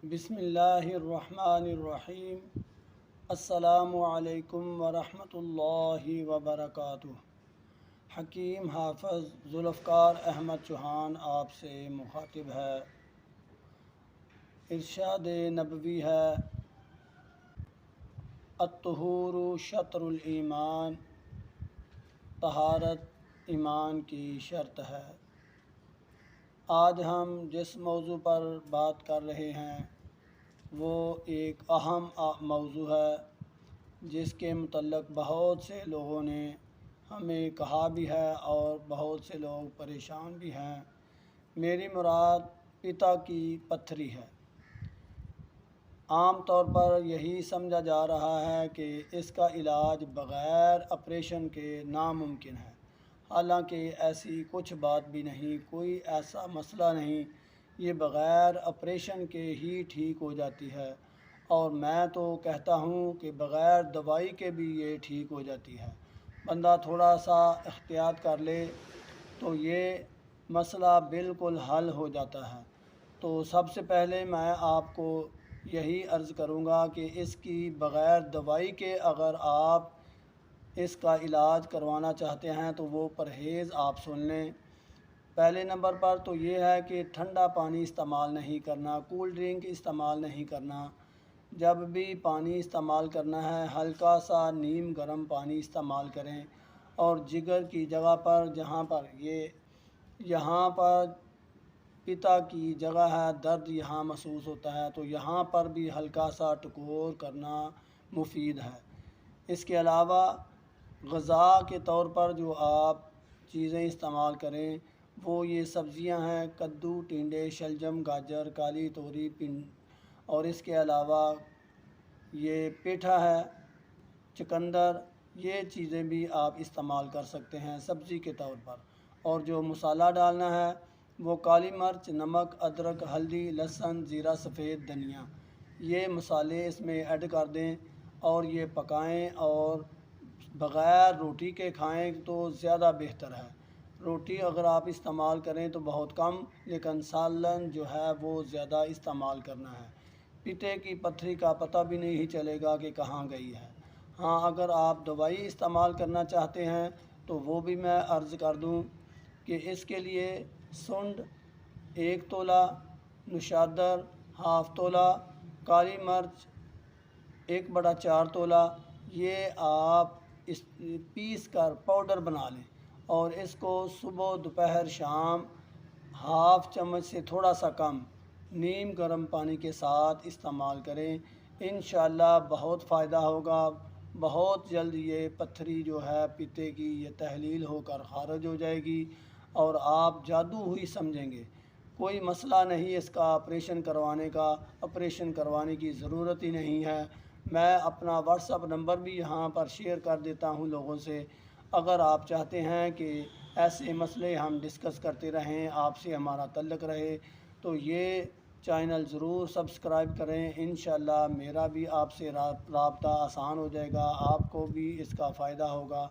بسم اللہ الرحمن الرحیم۔ السلام علیکم ورحمۃ اللہ وبرکاتہ۔ حکیم حافظ ذوالفقار احمد چوہان آپ سے مخاطب ہے۔ ارشاد نبوی ہے، الطہور شطر الایمان، طہارت ایمان کی شرط ہے۔ آج ہم جس موضوع پر بات کر رہے ہیں وہ ایک اہم موضوع ہے جس کے متعلق بہت سے لوگوں نے ہمیں کہا بھی ہے اور بہت سے لوگ پریشان بھی ہیں۔ میری مراد پتا کی پتھری ہے۔ عام طور پر یہی سمجھا جا رہا ہے کہ اس کا علاج بغیر آپریشن کے ناممکن ہے، حالانکہ ایسی کچھ بات بھی نہیں، کوئی ایسا مسئلہ نہیں، یہ بغیر آپریشن کے ہی ٹھیک ہو جاتی ہے، اور میں تو کہتا ہوں کہ بغیر دوائی کے بھی یہ ٹھیک ہو جاتی ہے۔ بندہ تھوڑا سا احتیاط کر لے تو یہ مسئلہ بالکل حل ہو جاتا ہے۔ تو سب سے پہلے میں آپ کو یہی عرض کروں گا کہ اس کی بغیر دوائی کے اگر آپ اس کا علاج کروانا چاہتے ہیں تو وہ پرہیز آپ سن لیں۔ پہلے نمبر پر تو یہ ہے کہ ٹھنڈا پانی استعمال نہیں کرنا، کول ڈرنک استعمال نہیں کرنا۔ جب بھی پانی استعمال کرنا ہے ہلکا سا نیم گرم پانی استعمال کریں، اور جگر کی جگہ پر یہاں پر پتا کی جگہ ہے، درد یہاں محسوس ہوتا ہے تو یہاں پر بھی ہلکا سا ٹکور کرنا مفید ہے۔ اس کے علاوہ غذا کے طور پر جو آپ چیزیں استعمال کریں وہ یہ سبزیاں ہیں، کدو، ٹینڈے، شلجم، گاجر، کالی توری، اور اس کے علاوہ یہ پیٹھا ہے، چقندر، یہ چیزیں بھی آپ استعمال کر سکتے ہیں سبزی کے طور پر۔ اور جو مسالہ ڈالنا ہے وہ کالی مرچ، نمک، ادرک، ہلدی، لہسن، زیرہ سفید، دھنیا، یہ مسالے اس میں ایڈ کر دیں اور یہ پکائیں، اور بغیر روٹی کے کھائیں تو زیادہ بہتر ہے۔ روٹی اگر آپ استعمال کریں تو بہت کم، لیکن سالن جو ہے وہ زیادہ استعمال کرنا ہے۔ پتے کی پتھری کا پتہ بھی نہیں چلے گا کہ کہاں گئی ہے۔ ہاں، اگر آپ دوائی استعمال کرنا چاہتے ہیں تو وہ بھی میں عرض کر دوں کہ اس کے لیے سنڈ 1 تولہ، نوشادر ½ تولہ، کالی مرچ 1/4 تولہ، یہ آپ پیس کر پاؤڈر بنا لیں اور اس کو صبح، دوپہر، شام ½ چمچ سے تھوڑا سا کم نیم گرم پانی کے ساتھ استعمال کریں۔ انشاءاللہ بہت فائدہ ہوگا۔ بہت جلد یہ پتھری جو ہے پتے کی یہ تحلیل ہو کر خارج ہو جائے گی اور آپ جادو ہوئی سمجھیں گے۔ کوئی مسئلہ نہیں اس کا آپریشن کروانے کا، آپریشن کروانے کی ضرورت ہی نہیں ہے۔ میں اپنا واٹس اپ نمبر بھی یہاں پر شیئر کر دیتا ہوں لوگوں سے۔ اگر آپ چاہتے ہیں کہ ایسے مسئلے ہم ڈسکس کرتے رہیں، آپ سے ہمارا تعلق رہے، تو یہ چینل ضرور سبسکرائب کریں۔ انشاءاللہ میرا بھی آپ سے رابطہ آسان ہو جائے گا، آپ کو بھی اس کا فائدہ ہوگا۔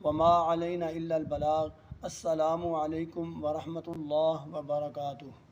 وما علینا الا البلاغ۔ السلام علیکم ورحمۃ اللہ وبرکاتہ۔